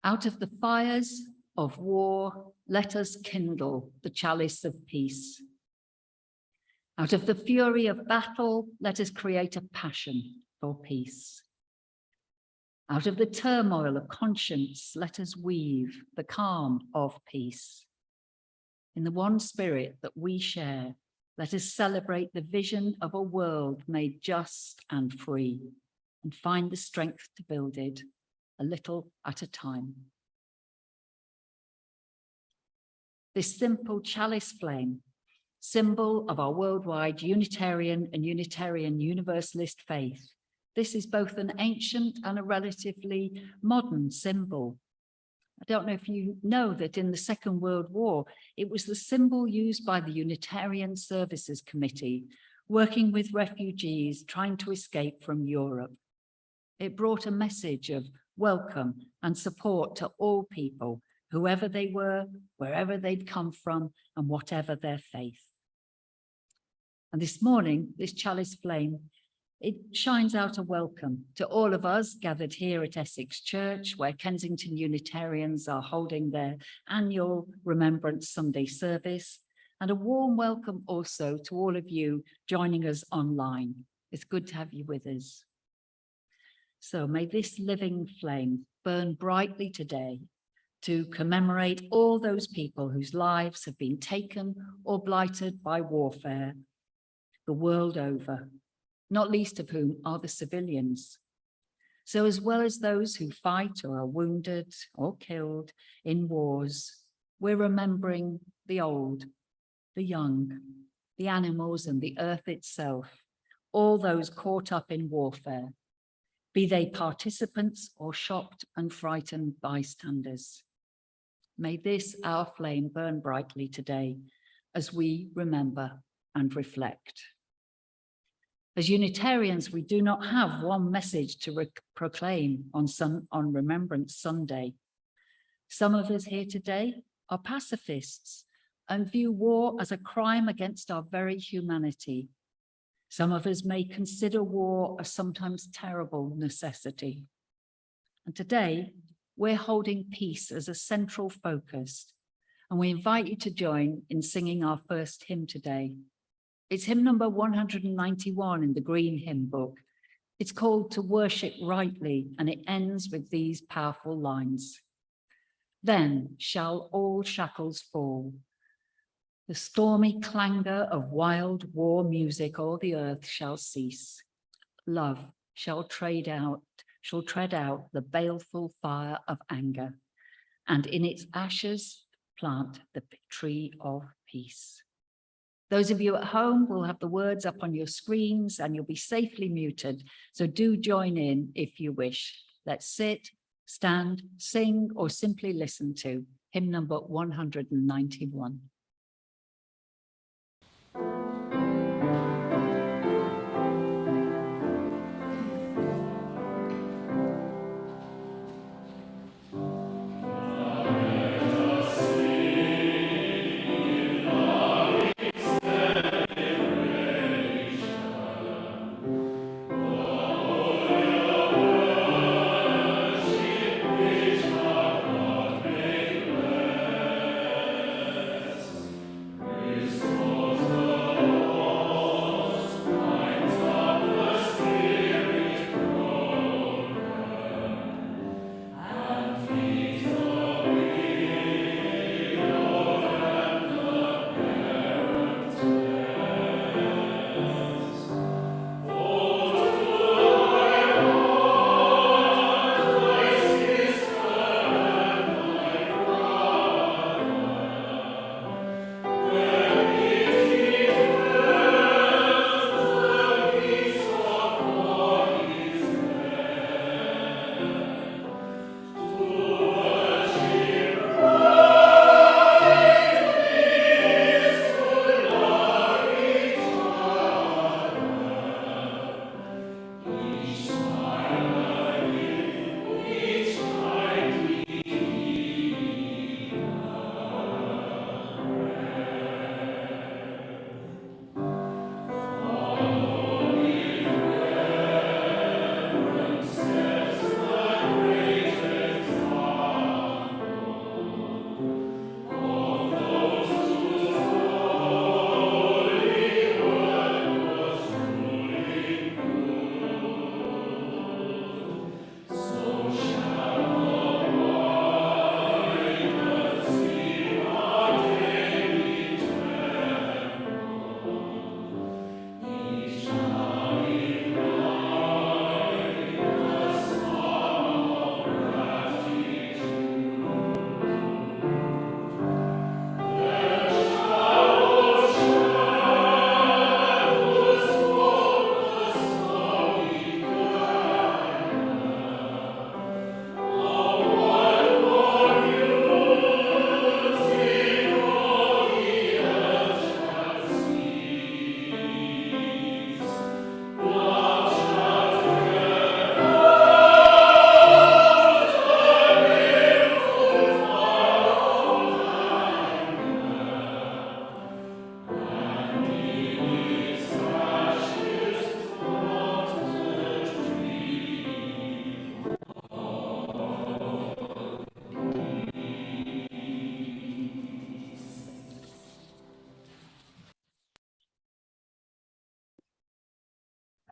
Out of the fires of war, let us kindle the chalice of peace. Out of the fury of battle, let us create a passion for peace. Out of the turmoil of conscience, let us weave the calm of peace. In the one spirit that we share, let us celebrate the vision of a world made just and free, and find the strength to build it a little at a time. This simple chalice flame, symbol of our worldwide Unitarian and Unitarian Universalist faith, this is both an ancient and a relatively modern symbol. I don't know if you know that in the Second World War, it was the symbol used by the Unitarian Services Committee, working with refugees trying to escape from Europe. It brought a message of welcome and support to all people, whoever they were, wherever they'd come from, and whatever their faith. And this morning, this chalice flame, it shines out a welcome to all of us gathered here at Essex Church, where Kensington Unitarians are holding their annual Remembrance Sunday service, and a warm welcome also to all of you joining us online. It's good to have you with us. So may this living flame burn brightly today to commemorate all those people whose lives have been taken or blighted by warfare the world over, not least of whom are the civilians. So as well as those who fight or are wounded or killed in wars, we're remembering the old, the young, the animals and the earth itself, all those caught up in warfare, be they participants or shocked and frightened bystanders. May this, our flame, burn brightly today as we remember and reflect. As Unitarians, we do not have one message to proclaim on Remembrance Sunday. Some of us here today are pacifists and view war as a crime against our very humanity. Some of us may consider war a sometimes terrible necessity. And today, we're holding peace as a central focus, and we invite you to join in singing our first hymn today. It's hymn number 191 in the Green Hymn Book. It's called To Worship Rightly, and it ends with these powerful lines. Then shall all shackles fall. The stormy clangor of wild war music o'er the earth shall cease. Love shall tread out the baleful fire of anger, and in its ashes plant the tree of peace. Those of you at home will have the words up on your screens and you'll be safely muted, so do join in if you wish. Let's sit, stand, sing, or simply listen to hymn number 191.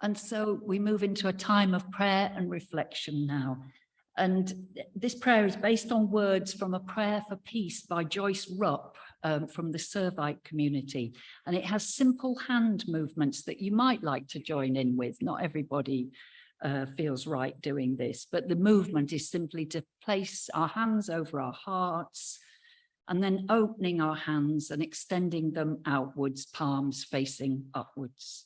And so we move into a time of prayer and reflection now. And this prayer is based on words from A Prayer for Peace by Joyce Rupp from the Servite community. And it has simple hand movements that you might like to join in with. Not everybody feels right doing this, but the movement is simply to place our hands over our hearts and then opening our hands and extending them outwards, palms facing upwards.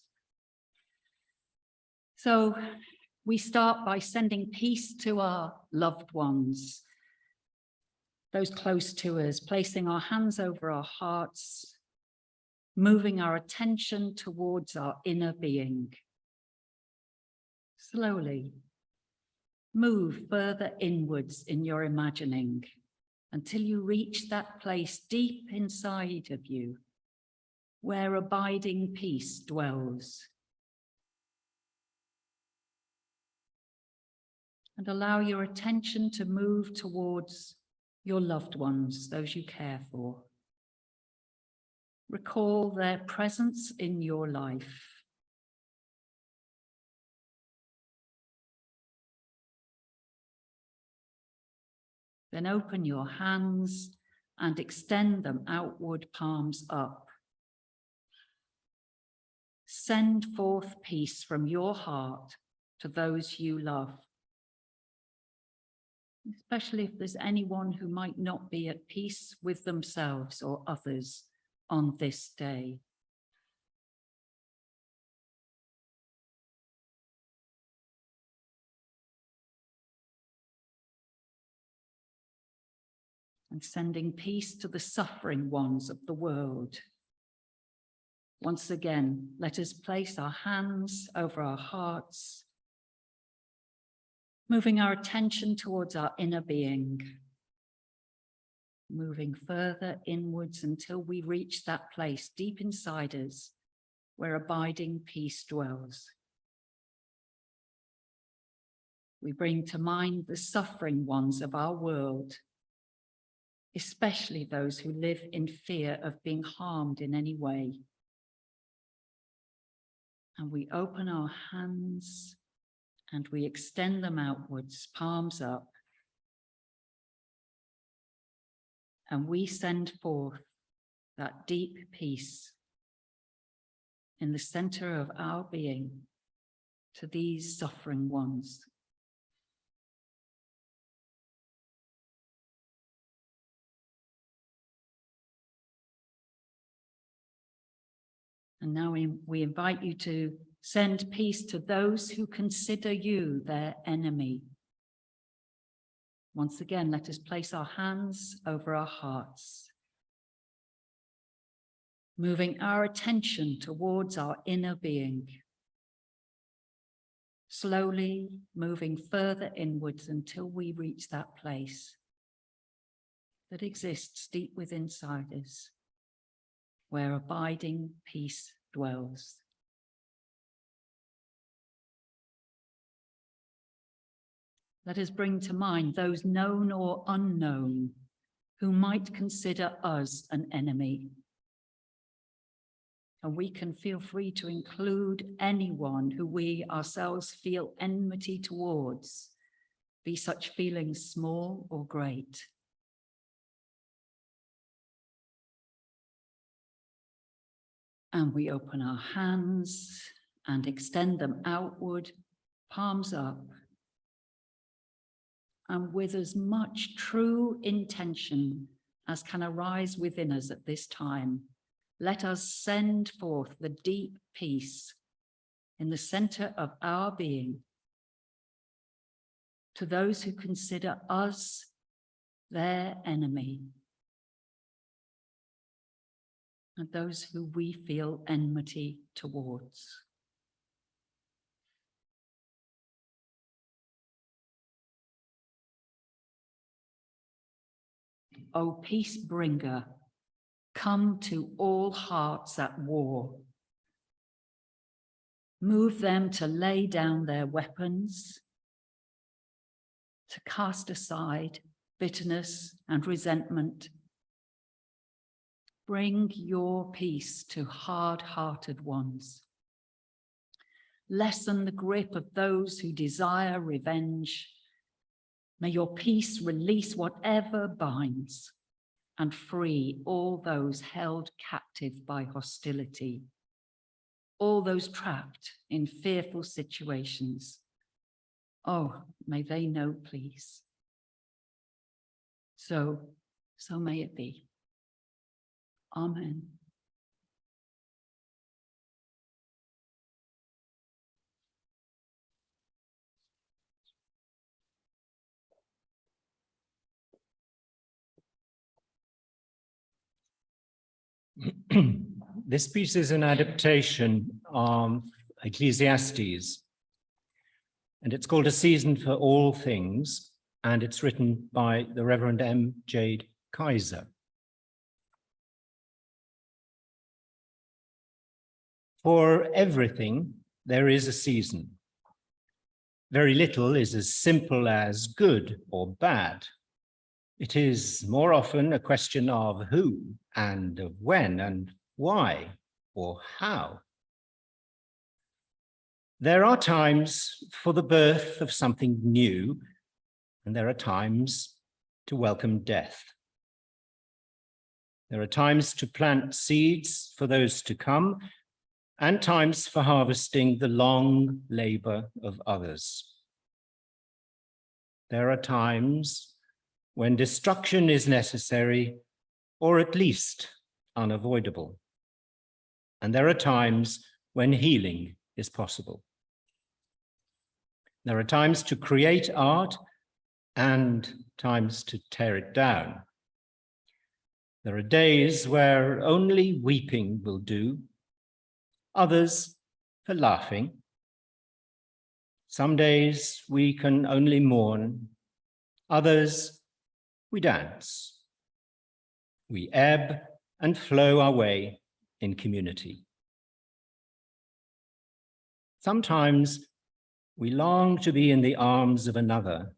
So we start by sending peace to our loved ones, those close to us, placing our hands over our hearts, moving our attention towards our inner being. Slowly move further inwards in your imagining until you reach that place deep inside of you where abiding peace dwells. And allow your attention to move towards your loved ones, those you care for. Recall their presence in your life. Then open your hands and extend them outward, palms up. Send forth peace from your heart to those you love, especially if there's anyone who might not be at peace with themselves or others on this day. And sending peace to the suffering ones of the world. Once again, let us place our hands over our hearts, moving our attention towards our inner being, moving further inwards until we reach that place deep inside us where abiding peace dwells. We bring to mind the suffering ones of our world, especially those who live in fear of being harmed in any way. And we open our hands and we extend them outwards, palms up. And we send forth that deep peace in the center of our being to these suffering ones. And now we invite you to send peace to those who consider you their enemy. Once again, let us place our hands over our hearts, moving our attention towards our inner being, slowly moving further inwards until we reach that place that exists deep within us, where abiding peace dwells. Let us bring to mind those known or unknown who might consider us an enemy. And we can feel free to include anyone who we ourselves feel enmity towards, be such feelings small or great. And we open our hands and extend them outward, palms up. And with as much true intention as can arise within us at this time, let us send forth the deep peace in the center of our being to those who consider us their enemy, and those who we feel enmity towards. O peace bringer, come to all hearts at war. Move them to lay down their weapons, to cast aside bitterness and resentment. Bring your peace to hard-hearted ones. lessen the grip of those who desire revenge. May your peace release whatever binds and free all those held captive by hostility, all those trapped in fearful situations. Oh, may they know, please. So may it be. Amen. This piece is an adaptation of Ecclesiastes, and it's called A Season for All Things, and it's written by the Reverend M. Jade Kaiser. For everything, there is a season. Very little is as simple as good or bad. It is more often a question of who and of when and why or how. There are times for the birth of something new, and there are times to welcome death. There are times to plant seeds for those to come, and times for harvesting the long labor of others. There are times when destruction is necessary, or at least unavoidable. And there are times when healing is possible. There are times to create art and times to tear it down. There are days where only weeping will do, others for laughing. Some days we can only mourn, others we dance. We ebb and flow our way in community. Sometimes we long to be in the arms of another.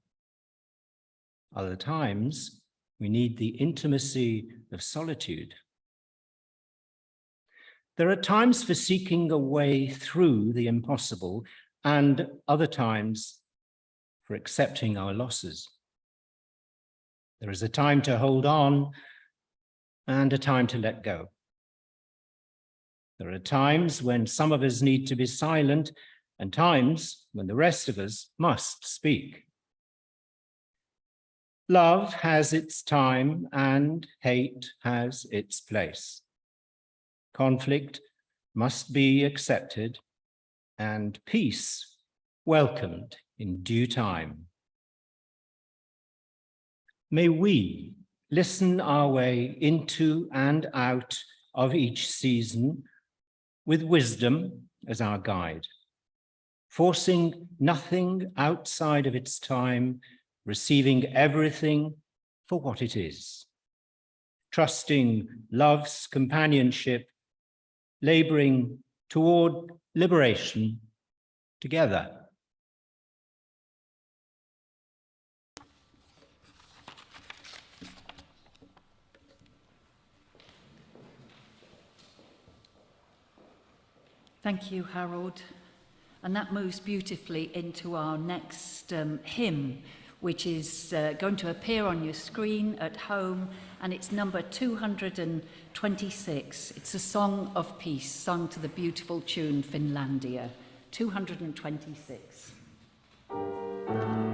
Other times we need the intimacy of solitude. There are times for seeking a way through the impossible, and other times for accepting our losses. There is a time to hold on and a time to let go. There are times when some of us need to be silent and times when the rest of us must speak. Love has its time and hate has its place. Conflict must be accepted and peace welcomed in due time. May we listen our way into and out of each season with wisdom as our guide, forcing nothing outside of its time, receiving everything for what it is, trusting love's companionship, laboring toward liberation together. Thank you, Harold. And that moves beautifully into our next hymn, which is going to appear on your screen at home, and it's number 226. It's a song of peace, sung to the beautiful tune Finlandia, 226. Amen.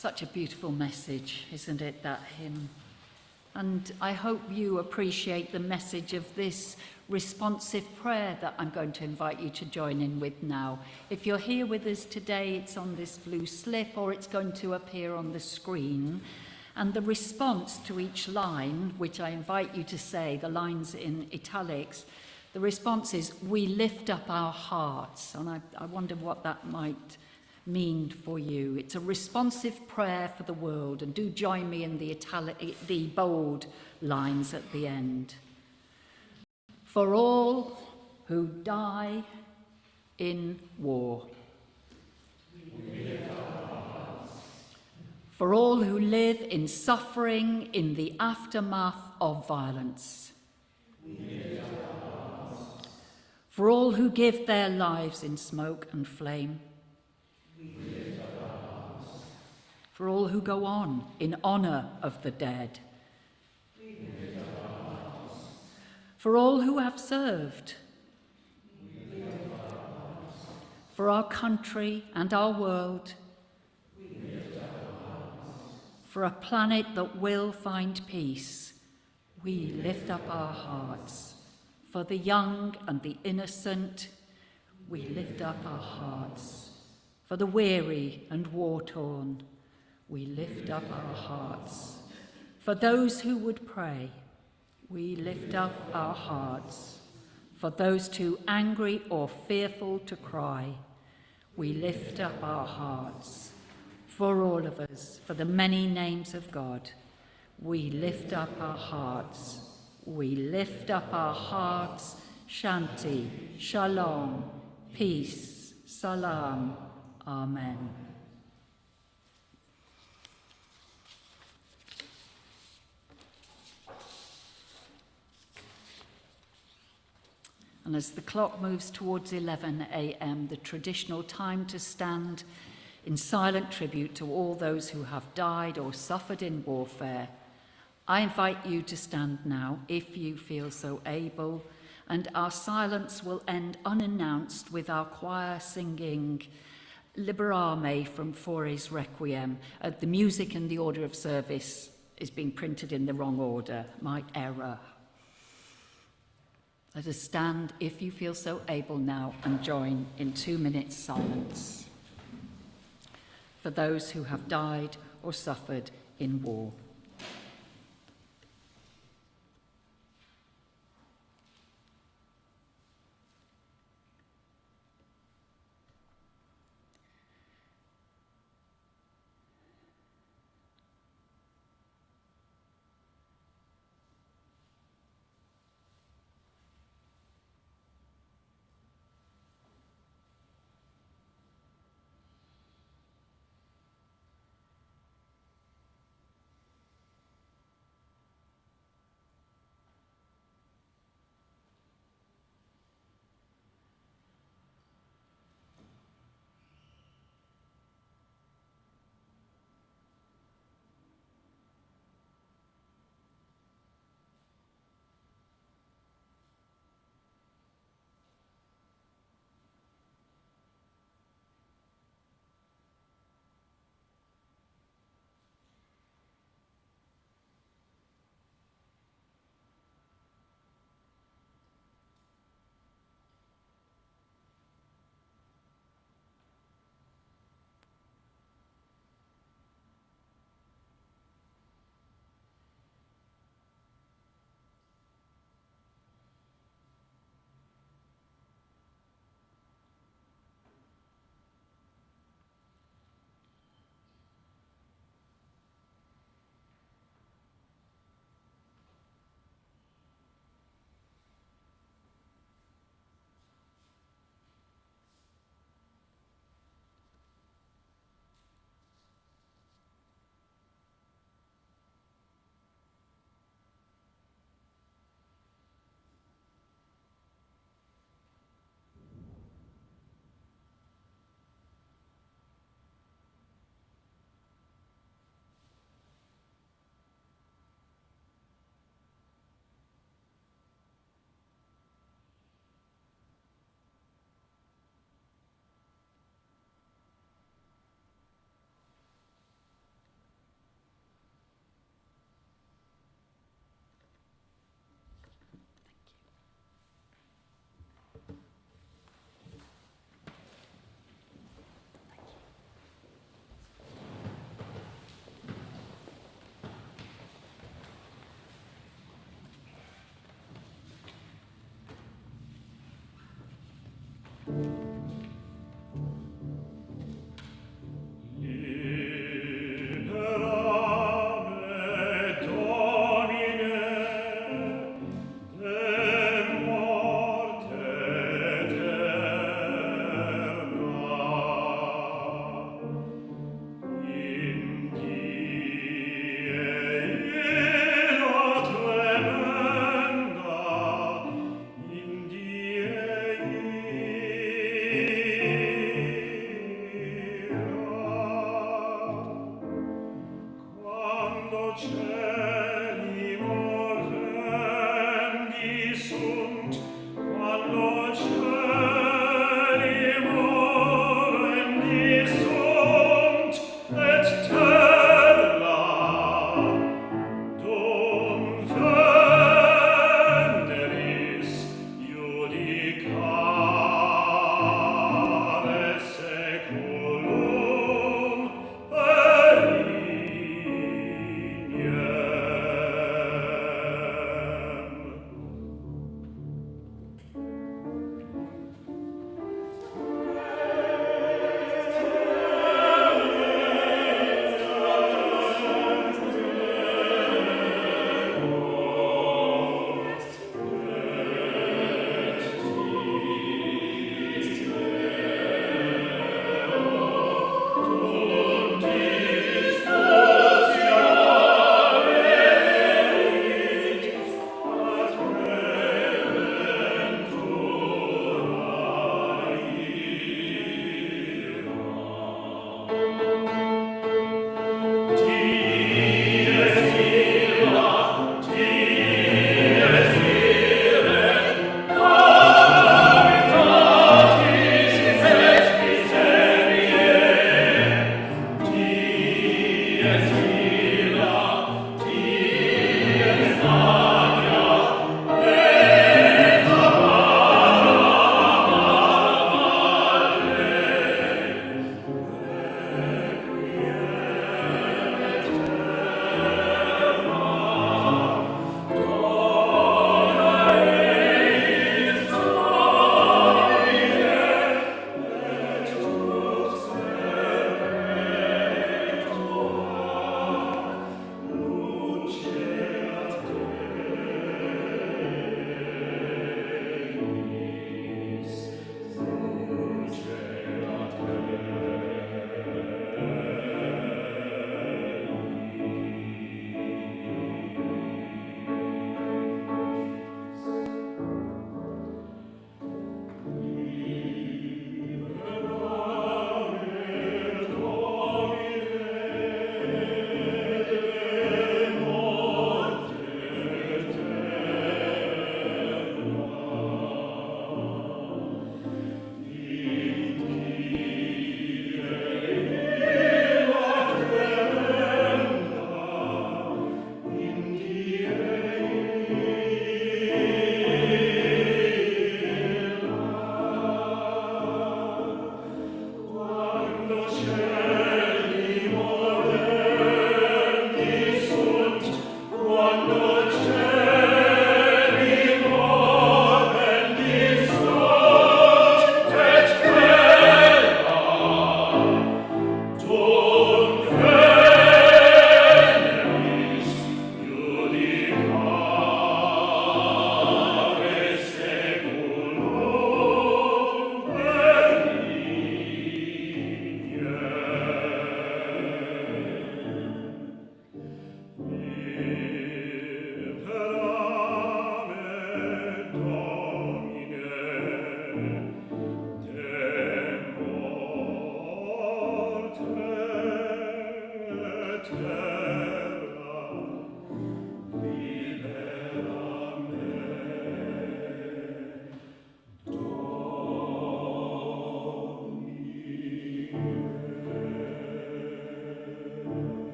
Such a beautiful message, isn't it, that hymn? And I hope you appreciate the message of this responsive prayer that I'm going to invite you to join in with now. If you're here with us today, it's on this blue slip or it's going to appear on the screen. And the response to each line, which I invite you to say, the lines in italics, the response is, we lift up our hearts. And I wonder what that might mean for you. It's a responsive prayer for the world, and do join me in the bold lines at the end. For all who die in war. For all who live in suffering in the aftermath of violence. For all who give their lives in smoke and flame. For all who go on in honour of the dead. For all who have served. For our country and our world. For a planet that will find peace, we lift up our hearts. For the young and the innocent, we lift up our hearts. For the weary and war-torn, we lift up our hearts. For those who would pray, we lift up our hearts. For those too angry or fearful to cry, we lift up our hearts. For all of us, for the many names of God, we lift up our hearts. We lift up our hearts. Shanti, Shalom, peace, Salam, Amen. And as the clock moves towards 11 a.m., the traditional time to stand in silent tribute to all those who have died or suffered in warfare, I invite you to stand now if you feel so able, and our silence will end unannounced with our choir singing Liberame from Fauré's Requiem. The music and the order of service is being printed in the wrong order, my error. Let us stand if you feel so able now and join in 2 minutes silence for those who have died or suffered in war.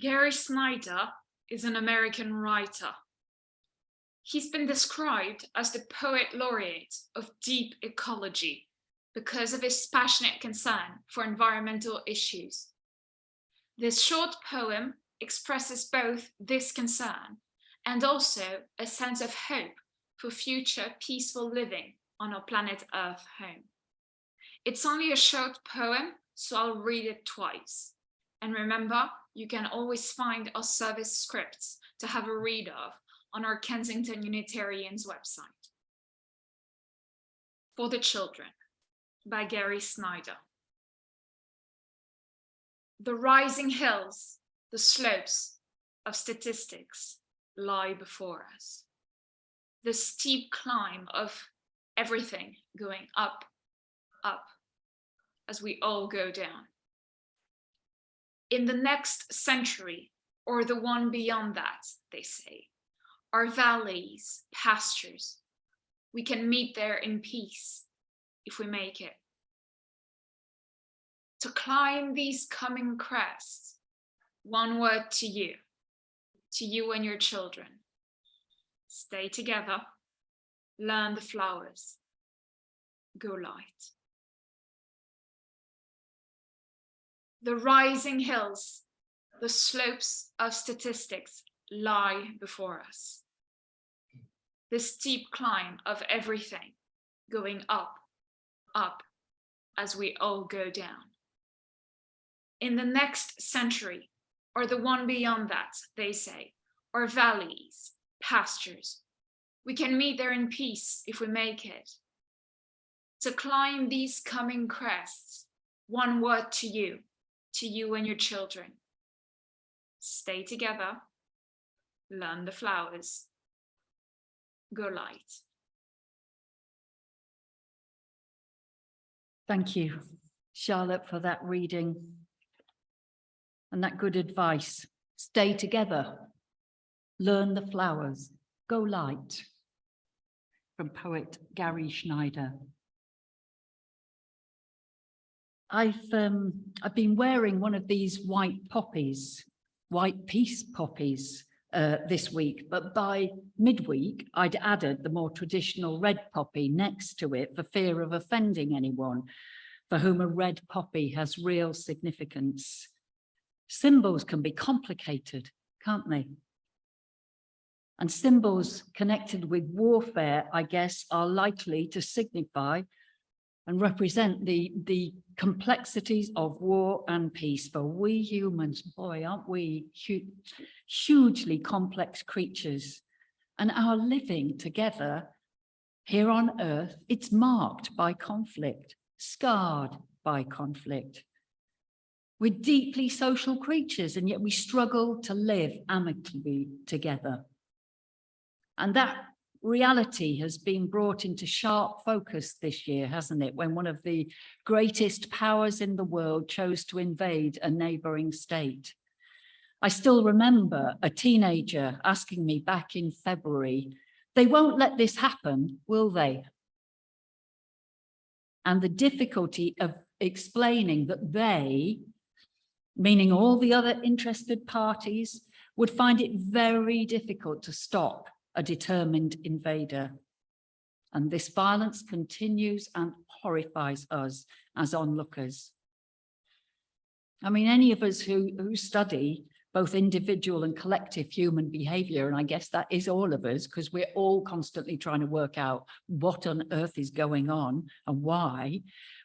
Gary Snyder is an American writer. He's been described as the poet laureate of deep ecology, because of his passionate concern for environmental issues. This short poem expresses both this concern and also a sense of hope for future peaceful living on our planet Earth home. It's only a short poem, so I'll read it twice. And remember, you can always find our service scripts to have a read of on our Kensington Unitarians website. For the Children, by Gary Snyder. The rising hills, the slopes of statistics lie before us. The steep climb of everything going up, up, as we all go down. In the next century, or the one beyond that, they say, are valleys, pastures. We can meet there in peace if we make it. To climb these coming crests, one word to you and your children. Stay together, learn the flowers, go light. The rising hills, the slopes of statistics lie before us. The steep climb of everything going up, up, as we all go down. In the next century, or the one beyond that, they say, are valleys, pastures. We can meet there in peace if we make it. To climb these coming crests, one word to you and your children. Stay together, learn the flowers, go light. Thank you, Charlotte, for that reading and that good advice. Stay together, learn the flowers, go light. From poet Gary Snyder. I've been wearing one of these white poppies, white peace poppies this week, but by midweek I'd added the more traditional red poppy next to it for fear of offending anyone for whom a red poppy has real significance. Symbols can be complicated, can't they? And symbols connected with warfare, I guess, are likely to signify and represent the complexities of war and peace. For we humans, boy, aren't we hugely complex creatures? And our living together here on Earth, it's marked by conflict, scarred by conflict. We're deeply social creatures, and yet we struggle to live amicably together. And that reality has been brought into sharp focus this year, hasn't it? When one of the greatest powers in the world chose to invade a neighboring state. I still remember a teenager asking me back in February, they won't let this happen, will they? And the difficulty of explaining that they, meaning all the other interested parties, would find it very difficult to stop a determined invader. And this violence continues and horrifies us as onlookers. I mean, any of us who study both individual and collective human behavior, and I guess that is all of us, because we're all constantly trying to work out what on earth is going on and why.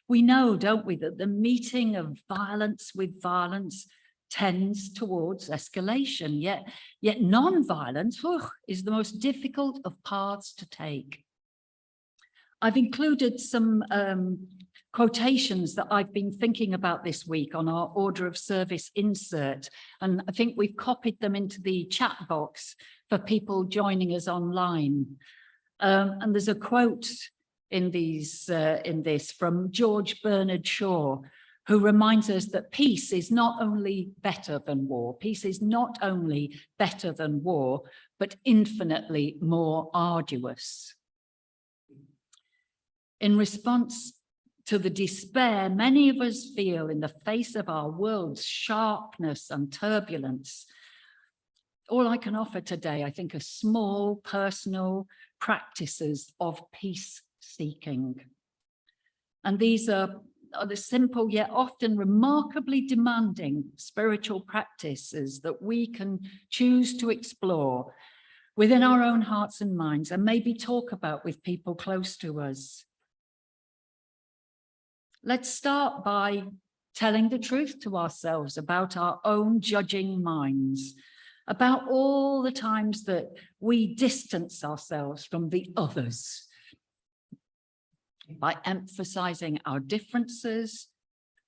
We know, don't we, that the meeting of violence with violence tends towards escalation, yet non-violence is the most difficult of paths to take. I've included some quotations that I've been thinking about this week on our order of service insert, and I think we've copied them into the chat box for people joining us online. And there's a quote in this from George Bernard Shaw, who reminds us that peace is not only better than war. Peace is not only better than war, but infinitely more arduous. In response to the despair many of us feel in the face of our world's sharpness and turbulence, all I can offer today, I think, are small personal practices of peace seeking. And these are the simple yet often remarkably demanding spiritual practices that we can choose to explore within our own hearts and minds, and maybe talk about with people close to us. Let's start by telling the truth to ourselves about our own judging minds, about all the times that we distance ourselves from the others by emphasizing our differences,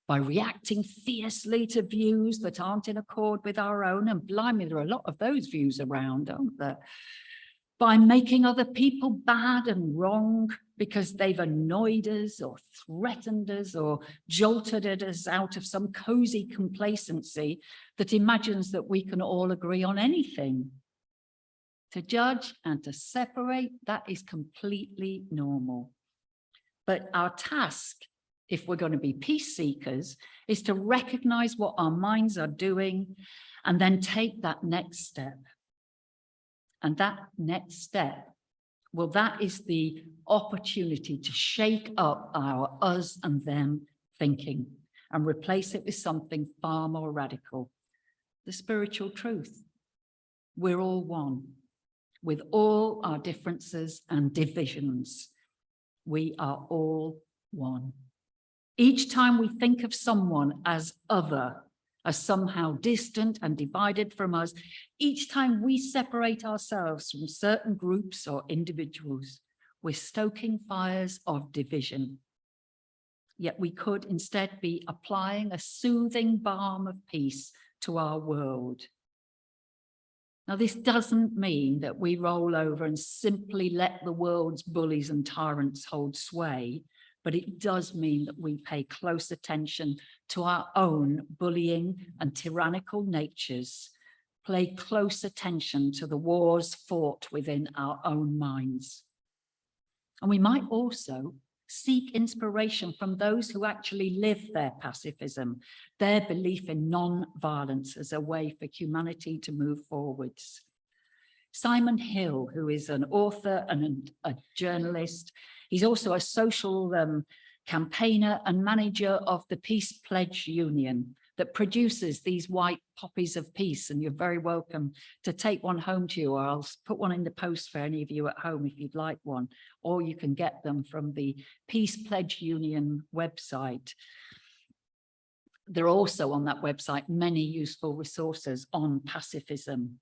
by reacting fiercely to views that aren't in accord with our own, and blimey, there are a lot of those views around, aren't there? By making other people bad and wrong because they've annoyed us or threatened us or jolted at us out of some cozy complacency that imagines that we can all agree on anything. To judge and to separate, that is completely normal. But our task, if we're going to be peace seekers, is to recognize what our minds are doing and then take that next step. And that next step, well, that is the opportunity to shake up our us and them thinking and replace it with something far more radical. The spiritual truth. We're all one, with all our differences and divisions. We are all one. Each time we think of someone as other, as somehow distant and divided from us, each time we separate ourselves from certain groups or individuals, we're stoking fires of division. Yet we could instead be applying a soothing balm of peace to our world. Now, this doesn't mean that we roll over and simply let the world's bullies and tyrants hold sway, but it does mean that we pay close attention to our own bullying and tyrannical natures, pay close attention to the wars fought within our own minds. And we might also seek inspiration from those who actually live their pacifism, their belief in non-violence as a way for humanity to move forwards. Simon Hill, who is an author and a journalist, he's also a social campaigner and manager of the Peace Pledge Union that produces these white poppies of peace. And you're very welcome to take one home to you, or I'll put one in the post for any of you at home if you'd like one, or you can get them from the Peace Pledge Union website. There are also on that website many useful resources on pacifism.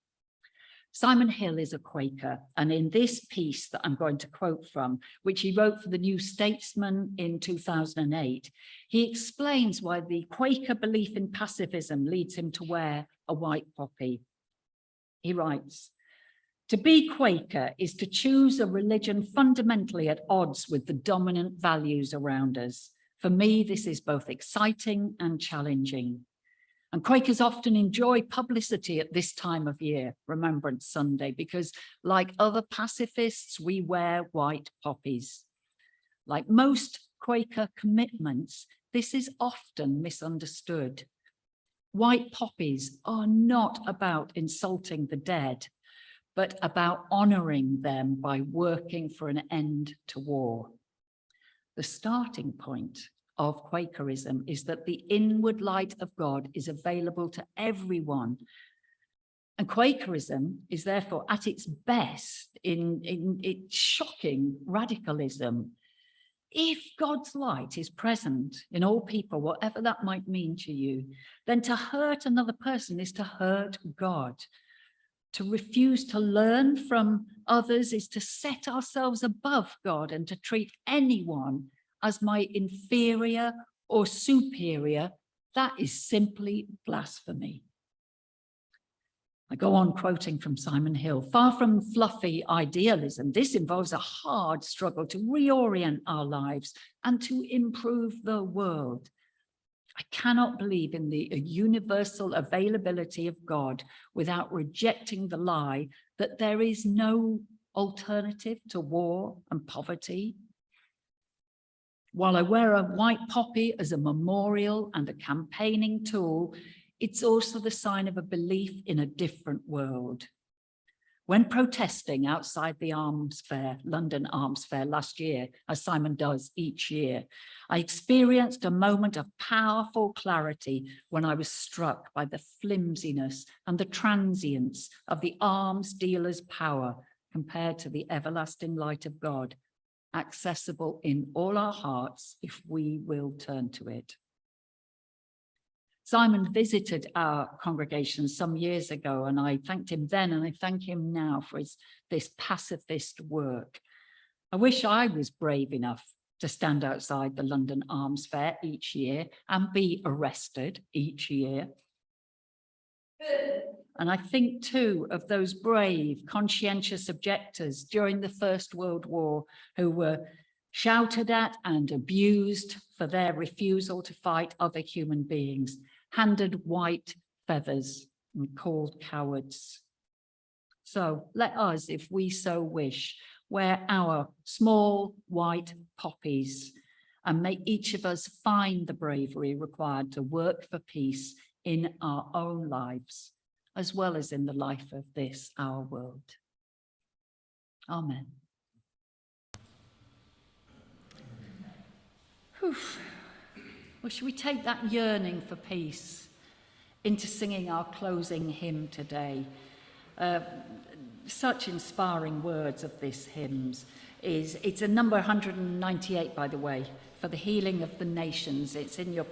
Simon Hill is a Quaker, and in this piece that I'm going to quote from, which he wrote for the New Statesman in 2008, he explains why the Quaker belief in pacifism leads him to wear a white poppy. He writes, "To be Quaker is to choose a religion fundamentally at odds with the dominant values around us. For me, this is both exciting and challenging. And Quakers often enjoy publicity at this time of year, Remembrance Sunday, because like other pacifists, we wear white poppies. Like most Quaker commitments, this is often misunderstood. White poppies are not about insulting the dead, but about honoring them by working for an end to war. The starting point of Quakerism is that the inward light of God is available to everyone. And Quakerism is therefore at its best in its shocking radicalism. If God's light is present in all people, whatever that might mean to you, then to hurt another person is to hurt God. To refuse to learn from others is to set ourselves above God and to treat anyone as my inferior or superior. That is simply blasphemy." I go on quoting from Simon Hill. "Far from fluffy idealism, this involves a hard struggle to reorient our lives and to improve the world. I cannot believe in the universal availability of God without rejecting the lie that there is no alternative to war and poverty. While I wear a white poppy as a memorial and a campaigning tool, it's also the sign of a belief in a different world, When protesting outside the Arms Fair, London Arms Fair last year, as Simon does each year, I experienced a moment of powerful clarity when I was struck by the flimsiness and the transience of the arms dealer's power compared to the everlasting light of God, accessible in all our hearts if we will turn to it. Simon visited our congregation some years ago, and I thanked him then, and I thank him now for this pacifist work. I wish I was brave enough to stand outside the London Arms Fair each year and be arrested each year. And I think too of those brave, conscientious objectors during the First World War who were shouted at and abused for their refusal to fight other human beings, handed white feathers and called cowards. So let us, if we so wish, wear our small white poppies and may each of us find the bravery required to work for peace in our own lives, as well as in the life of this, our world. Amen. Whew. Well, should we take that yearning for peace into singing our closing hymn today? Such inspiring words of this hymn. It's a number 198, by the way, for the healing of the nations. It's in your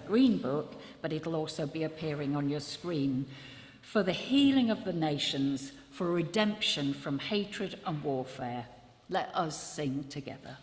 green book, but it'll also be appearing on your screen. For the healing of the nations, for redemption from hatred and warfare. Let us sing together.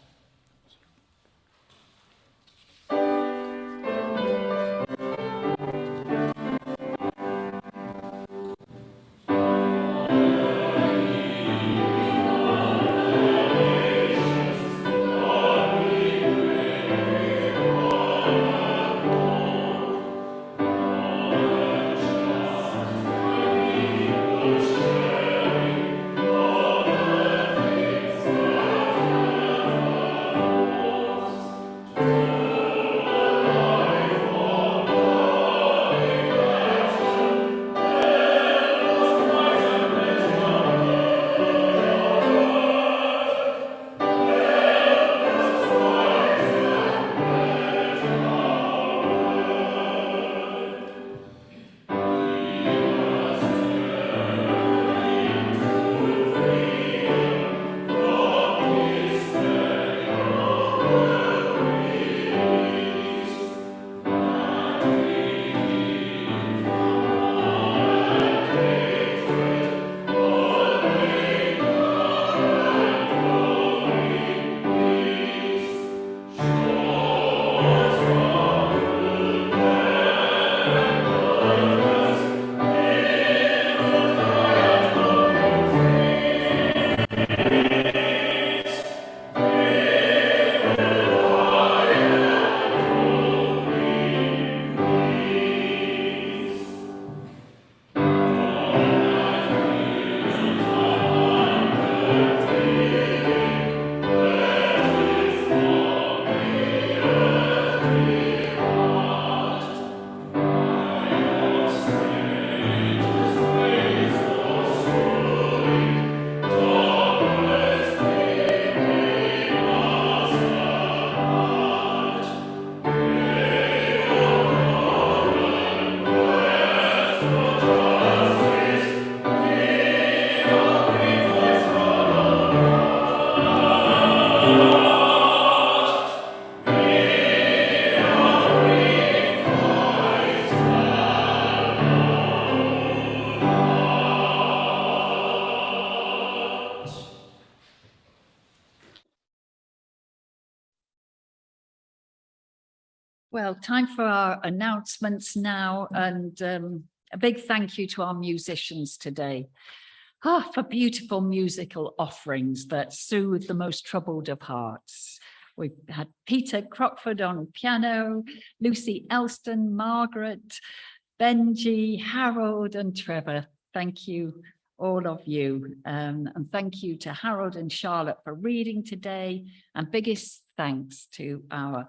Well, time for our announcements now, and a big thank you to our musicians today. For beautiful musical offerings that soothe the most troubled of hearts. We've had Peter Crockford on piano, Lucy Elston, Margaret, Benjie, Harold and Trevor. Thank you, all of you. And thank you to Harold and Charlotte for reading today. And biggest thanks to our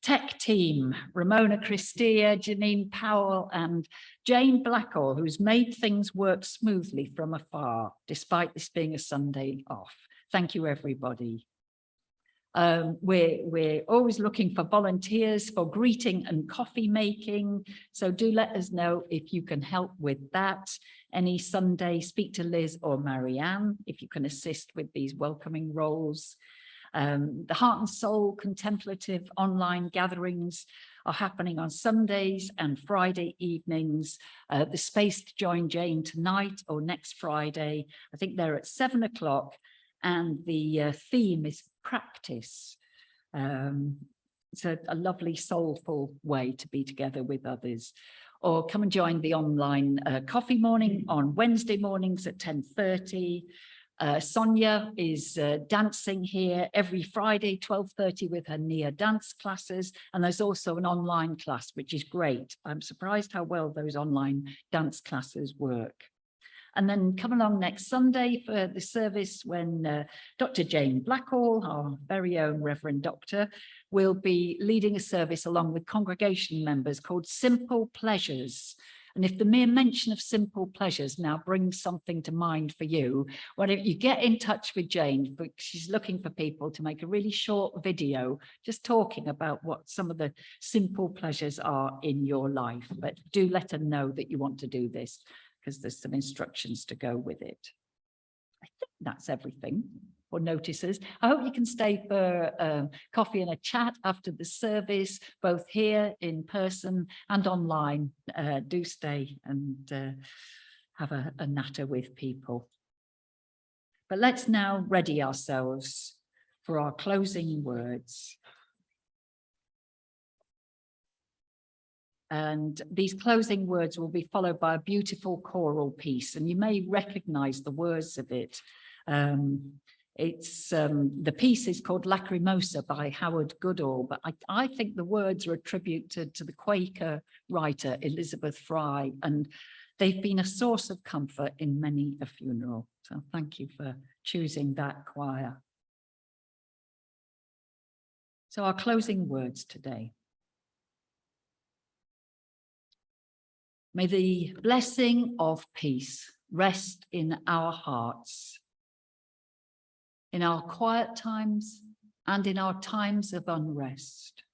Tech team, Ramona Christia, Janine Powell and Jane Blackall, who's made things work smoothly from afar, despite this being a Sunday off. Thank you, everybody. We're always looking for volunteers for greeting and coffee making. So do let us know if you can help with that. Any Sunday, speak to Liz or Marianne if you can assist with these welcoming roles. The Heart and Soul contemplative online gatherings are happening on Sundays and Friday evenings. The space to join Jane tonight or next Friday. I think they're at 7 o'clock. And the theme is practice. It's a lovely soulful way to be together with others. Or come and join the online coffee morning on Wednesday mornings at 10:30. Sonia is dancing here every Friday, 12:30 with her Nia dance classes. And there's also an online class, which is great. I'm surprised how well those online dance classes work. And then come along next Sunday for the service when Dr. Jane Blackall, our very own Reverend Doctor, will be leading a service along with congregation members called Simple Pleasures. And if the mere mention of simple pleasures now brings something to mind for you, why don't you get in touch with Jane? She's looking for people to make a really short video, just talking about what some of the simple pleasures are in your life. But do let her know that you want to do this, because there's some instructions to go with it. I think that's everything for notices. I hope you can stay for coffee and a chat after the service, both here in person and online. Do stay and have a natter with people. But let's now ready ourselves for our closing words. And these closing words will be followed by a beautiful choral piece, and you may recognize the words of it. The piece is called Lacrimosa by Howard Goodall, but I think the words are attributed to the Quaker writer Elizabeth Fry, and they've been a source of comfort in many a funeral. So thank you for choosing that choir. So our closing words today. May the blessing of peace rest in our hearts, in our quiet times and in our times of unrest.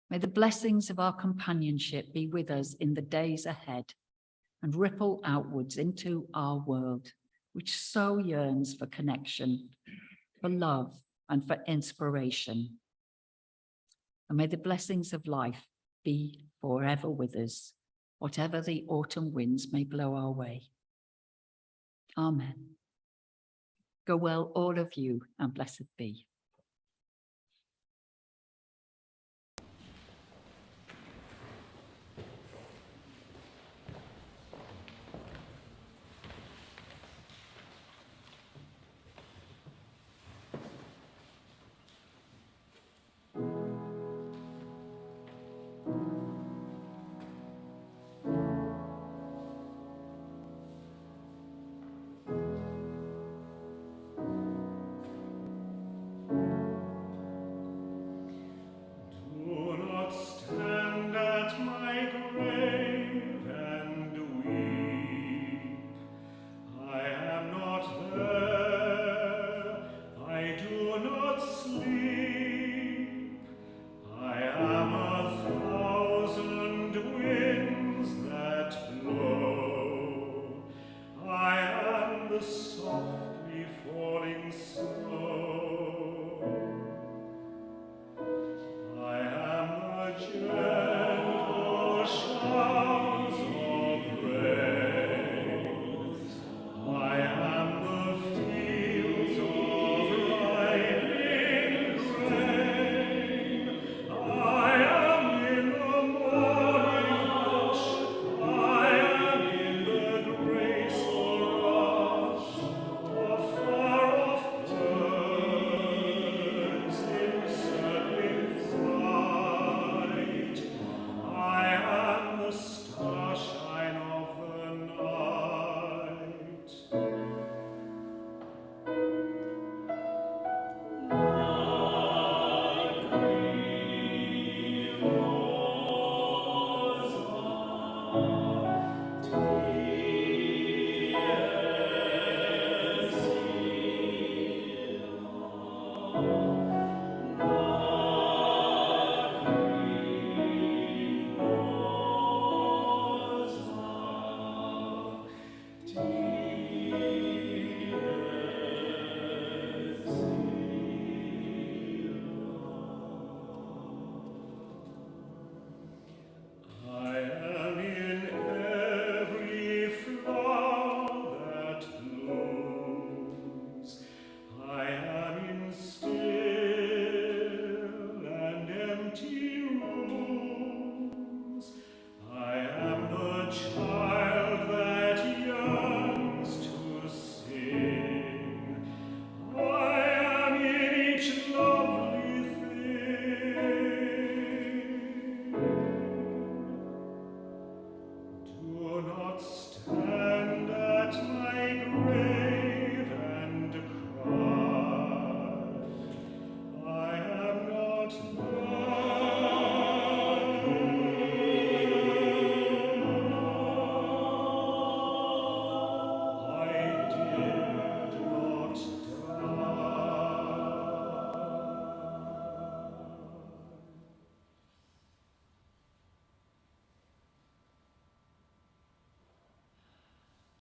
May the blessings of our companionship be with us in the days ahead and ripple outwards into our world, which so yearns for connection, for love, and for inspiration. And may the blessings of life be forever with us, whatever the autumn winds may blow our way. Amen. Go well, all of you, and blessed be.